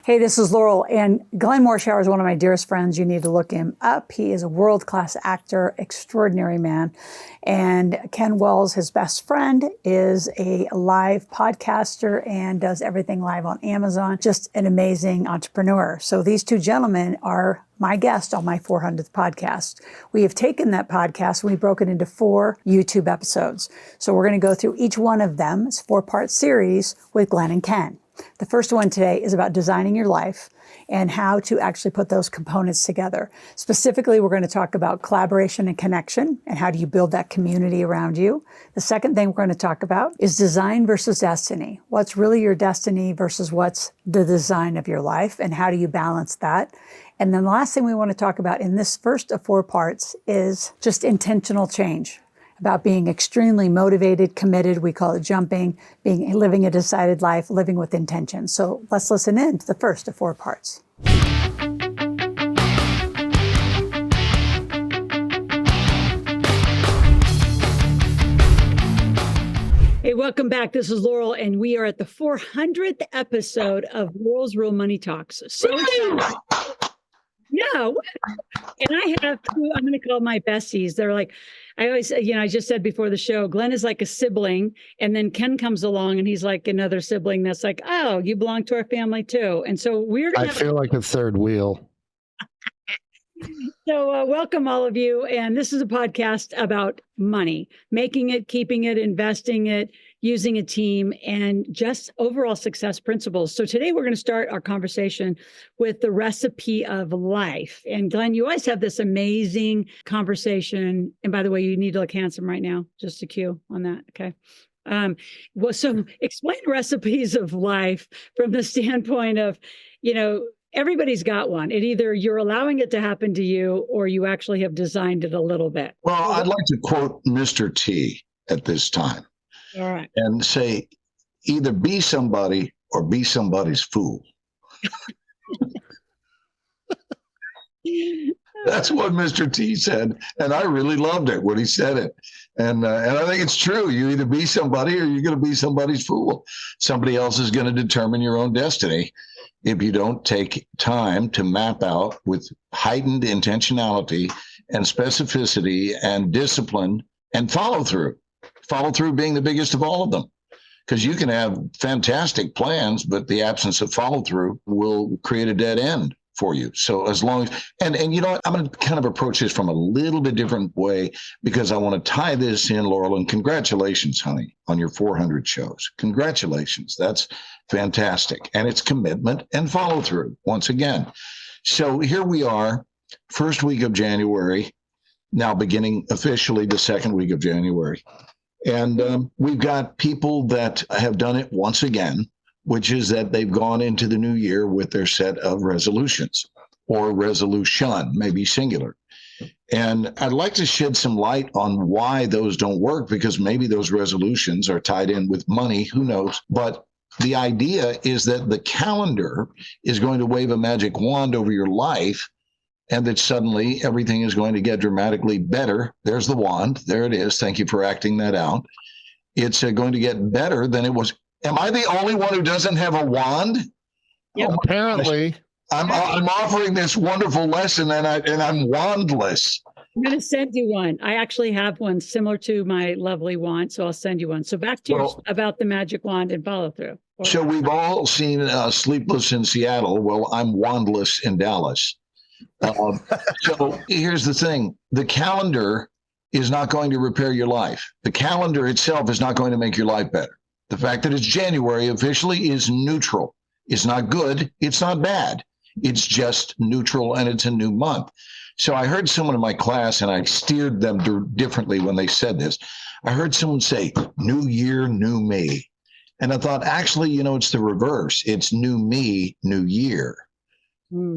Hey, this is Loral, and Glenn Morshower is one of my dearest friends. You need to look him up. He is a world-class actor, extraordinary man. And Ken Wells, his best friend, is a live podcaster and does everything live on Amazon. Just an amazing entrepreneur. So these two gentlemen are my guest on my 400th podcast. We have taken that podcast and we broke it into 4 YouTube episodes. So we're going to go through each one of them. It's a 4-part series with Glenn and Ken. The first one today is about designing your life and how to actually put those components together. Specifically, we're going to talk about collaboration and connection and how do you build that community around you. The second thing we're going to talk about is design versus destiny. What's really your destiny versus what's the design of your life, and how do you balance that? And then the last thing we want to talk about in this first of 4 parts is just intentional change, about being extremely motivated, committed, we call it jumping, living a decided life, living with intention. So let's listen in to the first of 4 parts. Hey, welcome back. This is Loral, and we are at the 400th episode of Loral's Real Money Talks. So excited. Yeah, and I have 2, I'm going to call my besties. They're like, I always, I just said before the show, Glenn is like a sibling, and then Ken comes along and he's like another sibling that's like, oh, you belong to our family too. And so we're going to feel like a third wheel. So welcome all of you. And this is a podcast about money, making it, keeping it, investing it, using a team, and just overall success principles. So today we're going to start our conversation with the recipe of life. And Glenn, you always have this amazing conversation. And by the way, you need to look handsome right now, just a cue on that. Okay. Well, so explain recipes of life from the standpoint of, everybody's got one. It either you're allowing it to happen to you or you actually have designed it a little bit. Well, I'd like to quote Mr. T at this time. All right. And say, either be somebody or be somebody's fool. That's what Mr. T said. And I really loved it when he said it. And I think it's true. You either be somebody or you're going to be somebody's fool. Somebody else is going to determine your own destiny if you don't take time to map out with heightened intentionality and specificity and discipline and follow through. Follow through being the biggest of all of them. Because you can have fantastic plans, but the absence of follow through will create a dead end for you. So as long as, and I'm going to kind of approach this from a little bit different way, because I want to tie this in, Loral, and congratulations, honey, on your 400 shows. Congratulations. That's fantastic. And it's commitment and follow through once again. So here we are, first week of January, now beginning officially the second week of January. And we've got people that have done it once again, which is that they've gone into the new year with their set of resolutions, or resolution, maybe singular. And I'd like to shed some light on why those don't work, because maybe those resolutions are tied in with money, who knows? But the idea is that the calendar is going to wave a magic wand over your life, and that suddenly everything is going to get dramatically better. There's the wand. There it is. Thank you for acting that out. It's going to get better than it was. Am I the only one who doesn't have a wand? Yep. Oh, apparently. I'm offering this wonderful lesson, and I'm wandless. I'm going to send you one. I actually have one similar to my lovely wand, so I'll send you one. So back to about the magic wand and follow through. So we've all seen Sleepless in Seattle. Well, I'm wandless in Dallas. So here's the thing. The calendar is not going to repair your life. The calendar itself is not going to make your life better. The fact that it's January officially is neutral. It's not good. It's not bad. It's just neutral, and it's a new month. So I heard someone in my class, and I steered them differently when they said this. I heard someone say, new year, new me. And I thought, actually, it's the reverse. It's new me, new year.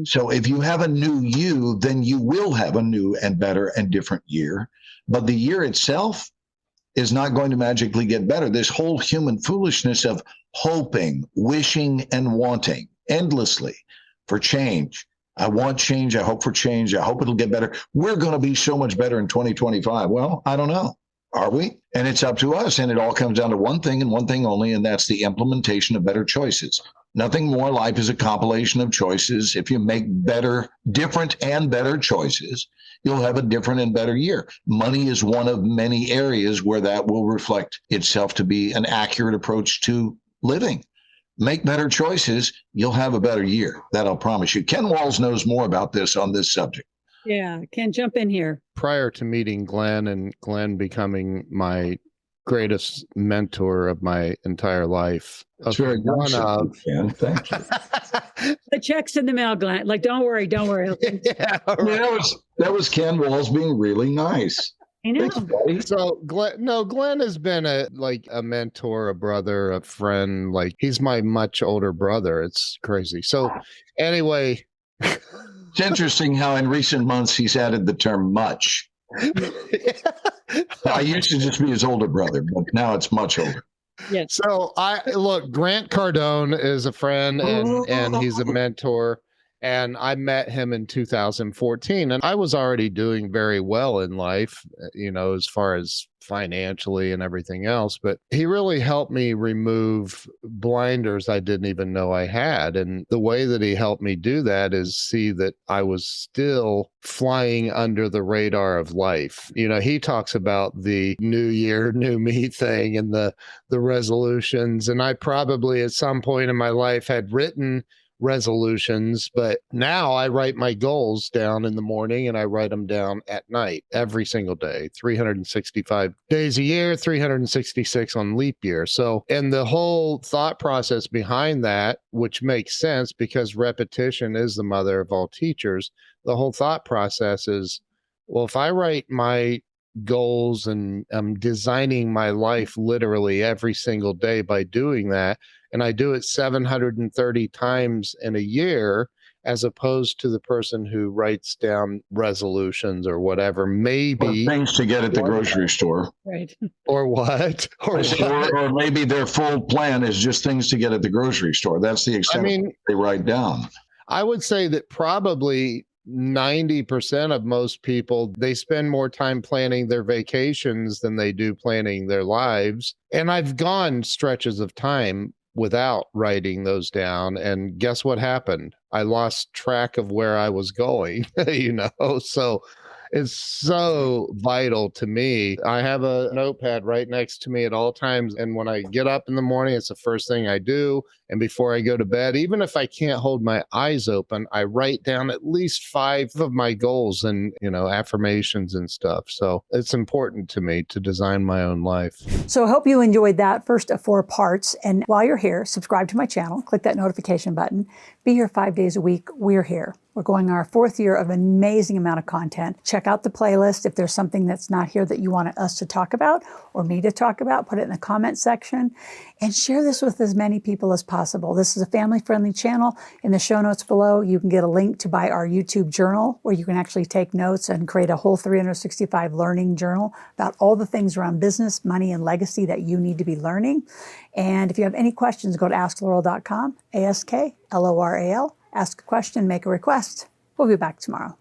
So if you have a new you, then you will have a new and better and different year. But the year itself is not going to magically get better. This whole human foolishness of hoping, wishing, and wanting endlessly for change. I want change. I hope for change. I hope it'll get better. We're going to be so much better in 2025. Well, I don't know. Are we? And it's up to us. And it all comes down to one thing and one thing only, and that's the implementation of better choices. Nothing more. Life is a compilation of choices. If you make better, different and better choices, you'll have a different and better year. Money is one of many areas where that will reflect itself to be an accurate approach to living. Make better choices, you'll have a better year. That I'll promise you. Ken Walls knows more about this on this subject. Yeah, Ken, jump in here. Prior to meeting Glenn and Glenn becoming my greatest mentor of my entire life. That's very nice of you, Ken. Thank you. The check's in the mail, Glenn. Like, don't worry. Yeah, That was Ken Walls being really nice. I know. Thanks, buddy. So Glenn has been a mentor, a brother, a friend. Like, he's my much older brother. It's crazy. So anyway, it's interesting how in recent months he's added the term much. I used to just be his older brother, but now it's much older. Yes. So Grant Cardone is a friend and he's a mentor. And I met him in 2014, and I was already doing very well in life, as far as financially and everything else. But he really helped me remove blinders I didn't even know I had. And the way that he helped me do that is see that I was still flying under the radar of life. He talks about the new year, new me thing and the resolutions. And I probably at some point in my life had written resolutions, but now I write my goals down in the morning and I write them down at night every single day, 365 days a year, 366 on leap year. So, and the whole thought process behind that, which makes sense because repetition is the mother of all teachers. The whole thought process is, well, if I write my goals and I'm designing my life literally every single day by doing that, and I do it 730 times in a year, as opposed to the person who writes down resolutions or whatever, maybe. Or things to get at the grocery store. Right. Or what? Or maybe their full plan is just things to get at the grocery store. That's the extent of what they write down. I would say that probably 90% of most people, they spend more time planning their vacations than they do planning their lives. And I've gone stretches of time without writing those down. And guess what happened? I lost track of where I was going, so it's so vital to me. I have a notepad right next to me at all times. And when I get up in the morning, it's the first thing I do. And before I go to bed, even if I can't hold my eyes open, I write down at least 5 of my goals and, affirmations and stuff. So it's important to me to design my own life. So I hope you enjoyed that first of 4 parts. And while you're here, subscribe to my channel, click that notification button, be here 5 days a week. We're here. We're going our 4th year of an amazing amount of content. Check out the playlist. If there's something that's not here that you want us to talk about or me to talk about, put it in the comment section and share this with as many people as possible. This is a family-friendly channel. In the show notes below, you can get a link to buy our YouTube journal where you can actually take notes and create a whole 365 learning journal about all the things around business, money, and legacy that you need to be learning. And if you have any questions, go to askloral.com, ASKLORAL. Ask a question, make a request. We'll be back tomorrow.